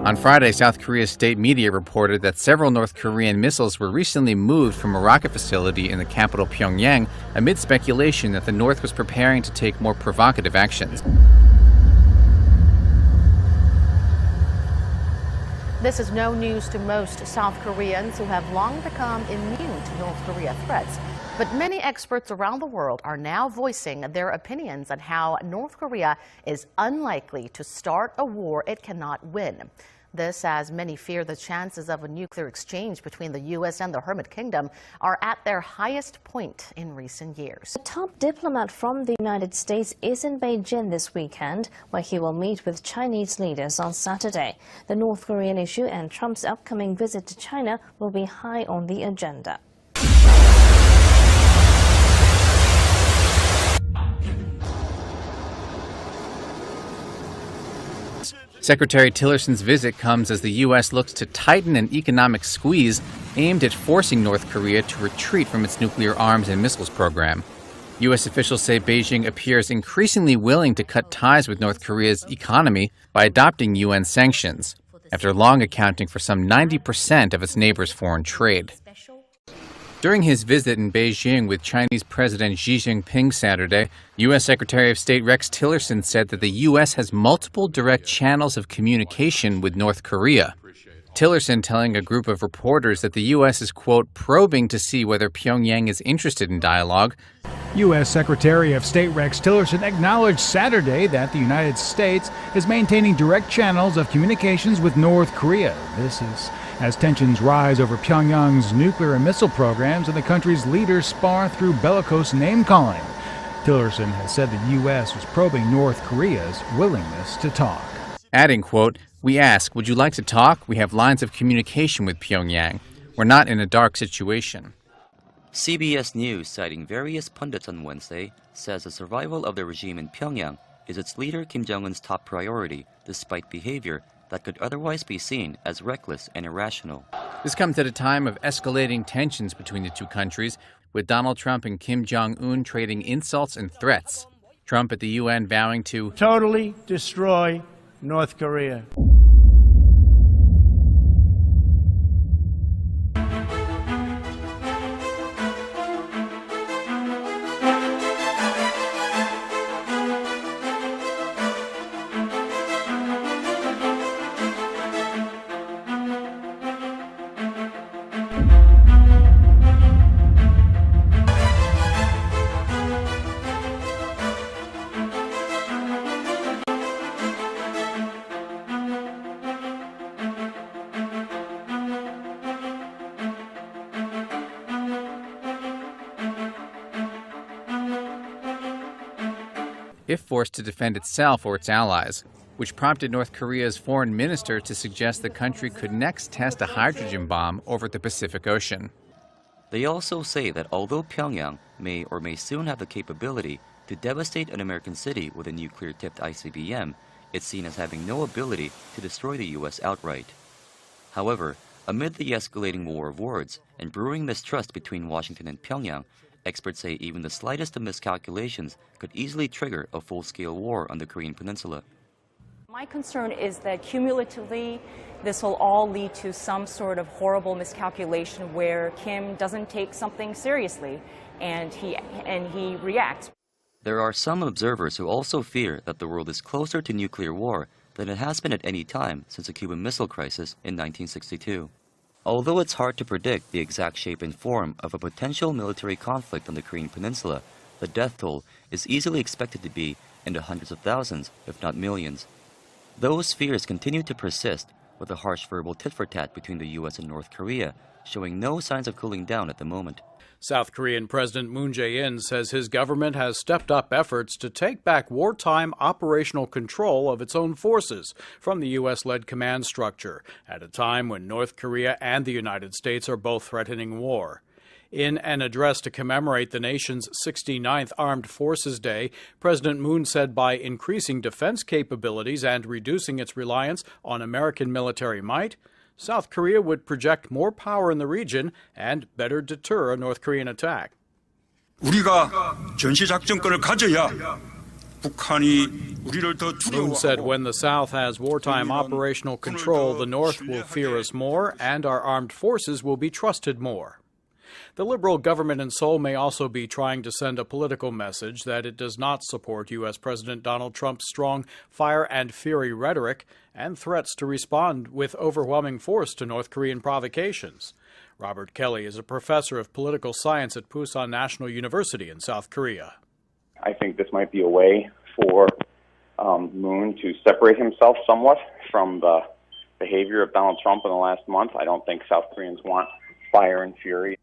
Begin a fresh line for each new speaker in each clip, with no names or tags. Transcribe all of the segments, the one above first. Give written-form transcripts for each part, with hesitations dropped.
On Friday, South Korea's state media reported that several North Korean missiles were recently moved from a rocket facility in the capital Pyongyang amid speculation that the North was preparing to take more provocative actions.
This is no news to most South Koreans who have long become immune to North Korea threats. But many experts around the world are now voicing their opinions on how North Korea is unlikely to start a war it cannot win. This as many fear the chances of a nuclear exchange between the U.S. and the Hermit Kingdom are at their highest point in recent years.
The top diplomat from the United States is in Beijing this weekend, where he will meet with Chinese leaders on Saturday. The North Korean issue and Trump's upcoming visit to China will be high on the agenda.
Secretary Tillerson's visit comes as the U.S. looks to tighten an economic squeeze aimed at forcing North Korea to retreat from its nuclear arms and missiles program. U.S. officials say Beijing appears increasingly willing to cut ties with North Korea's economy by adopting UN sanctions, after long accounting for some 90% of its neighbors' foreign trade. During his visit in Beijing with Chinese President Xi Jinping Saturday, U.S. Secretary of State Rex Tillerson said that the U.S. has multiple direct channels of communication with North Korea. Tillerson telling a group of reporters that the U.S. is, quote, probing to see whether Pyongyang is interested in dialogue.
U.S. Secretary of State Rex Tillerson acknowledged Saturday that the United States is maintaining direct channels of communications with North Korea. This is as tensions rise over Pyongyang's nuclear and missile programs and the country's leaders spar through bellicose name-calling. Tillerson has said the U.S. was probing North Korea's willingness to talk.
Adding, quote, we ask, would you like to talk? We have lines of communication with Pyongyang. We're not in a dark situation.
CBS News, citing various pundits on Wednesday, says the survival of the regime in Pyongyang is its leader Kim Jong-un's top priority, despite behavior that could otherwise be seen as reckless and irrational.
This comes at a time of escalating tensions between the two countries, with Donald Trump and Kim Jong-un trading insults and threats. Trump at the UN vowing to
totally destroy North Korea.
if forced to defend itself or its allies, which prompted North Korea's foreign minister to suggest the country could next test a hydrogen bomb over the Pacific Ocean.
They also say that although Pyongyang may or may soon have the capability to devastate an American city with a nuclear-tipped ICBM, it's seen as having no ability to destroy the U.S. outright. However, amid the escalating war of words and brewing mistrust between Washington and Pyongyang, experts say even the slightest of miscalculations could easily trigger a full-scale war on the Korean peninsula.
My concern is that cumulatively, this will all lead to some sort of horrible miscalculation where Kim doesn't take something seriously and he reacts.
There are some observers who also fear that the world is closer to nuclear war than it has been at any time since the Cuban Missile Crisis in 1962. Although it's hard to predict the exact shape and form of a potential military conflict on the Korean peninsula, the death toll is easily expected to be in the hundreds of thousands, if not millions. Those fears continue to persist, with a harsh verbal tit-for-tat between the U.S. and North Korea showing no signs of cooling down at the moment.
South Korean President Moon Jae-in says his government has stepped up efforts to take back wartime operational control of its own forces from the U.S.-led command structure at a time when North Korea and the United States are both threatening war. In an address to commemorate the nation's 69th Armed Forces Day, President Moon said by increasing defense capabilities and reducing its reliance on American military might, South Korea would project more power in the region and better deter a North Korean attack.
우리가 전시작전권을 가져야
Moon said when the South has wartime operational control, the North will fear us more and our armed forces will be trusted more. The Liberal government in Seoul may also be trying to send a political message that it does not support U.S. President Donald Trump's strong fire and fury rhetoric and threats to respond with overwhelming force to North Korean provocations. Robert Kelly is a professor of political science at Pusan National University in South Korea.
I think this might be a way for Moon to separate himself somewhat from the behavior of Donald Trump in the last month. I don't think South Koreans want fire and fury.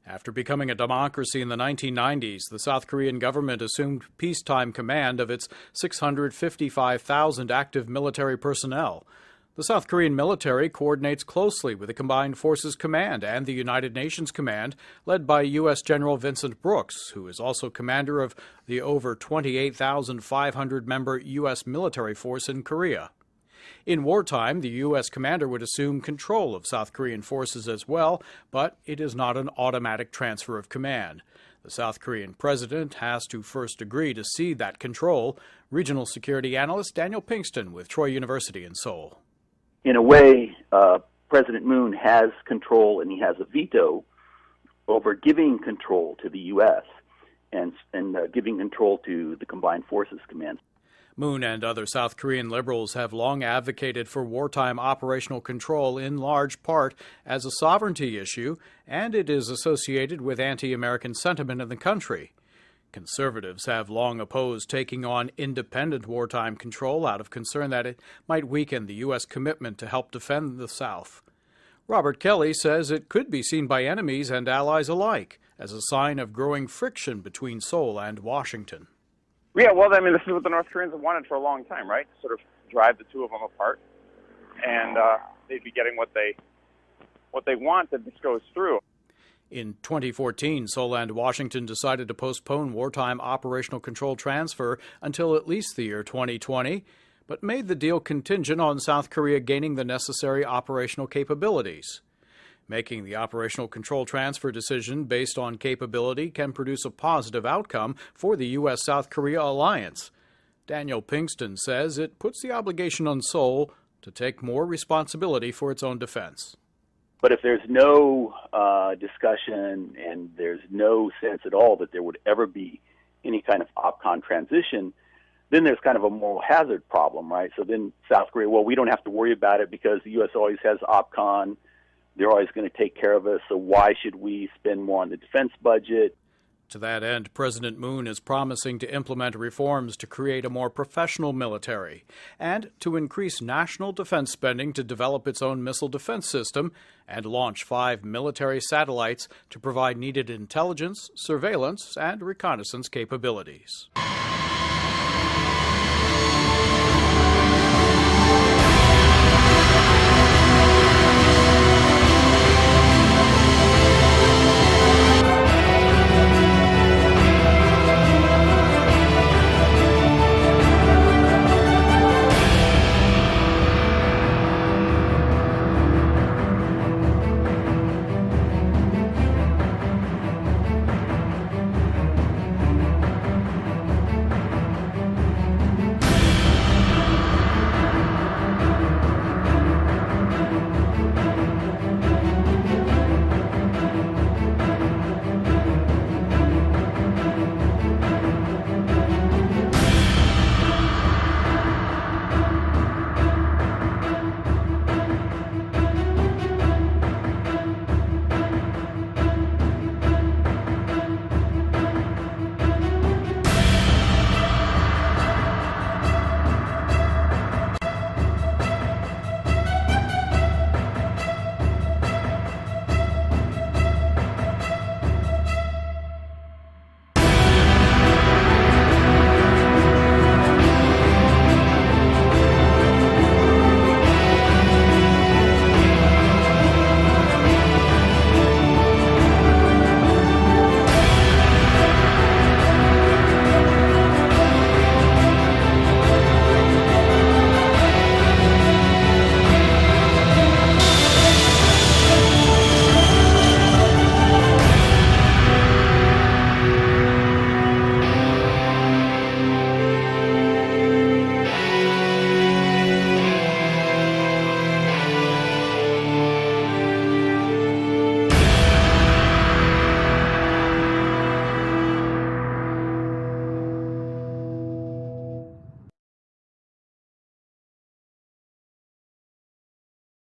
After becoming a democracy in the 1990s, the South Korean government assumed peacetime command of its 655,000 active military personnel. The South Korean military coordinates closely with the Combined Forces Command and the United Nations Command, led by U.S. General Vincent Brooks, who is also commander of the over 28,500-member U.S. military force in Korea. In wartime, the U.S. commander would assume control of South Korean forces as well, but it is not an automatic transfer of command. The South Korean president has to first agree to cede that control. Regional security analyst Daniel Pinkston with Troy University in Seoul.
In a way, President Moon has control and he has a veto over giving control to the U.S. and giving control to the Combined Forces Command.
Moon and other South Korean liberals have long advocated for wartime operational control in large part as a sovereignty issue, and it is associated with anti-American sentiment in the country. Conservatives have long opposed taking on independent wartime control out of concern that it might weaken the U.S. commitment to help defend the South. Robert Kelly says it could be seen by enemies and allies alike as a sign of growing friction between Seoul and Washington.
Yeah, well, I mean, this is what the North Koreans have wanted for a long time, right? Sort of drive the two of them apart, and they'd be getting what they want if this goes through.
In 2014, Seoul and Washington decided to postpone wartime operational control transfer until at least the year 2020, but made the deal contingent on South Korea gaining the necessary operational capabilities. Making the operational control transfer decision based on capability can produce a positive outcome for the U.S.-South Korea alliance. Daniel Pinkston says it puts the obligation on Seoul to take more responsibility for its own defense.
But if there's no discussion and there's no sense at all that there would ever be any kind of OPCON transition, then there's kind of a moral hazard problem, right? So then South Korea, well, we don't have to worry about it because the U.S. always has OPCON. They're always going to take care of us, so why should we spend more on the defense budget?
To that end, President Moon is promising to implement reforms to create a more professional military and to increase national defense spending to develop its own missile defense system and launch 5 military satellites to provide needed intelligence, surveillance, and reconnaissance capabilities.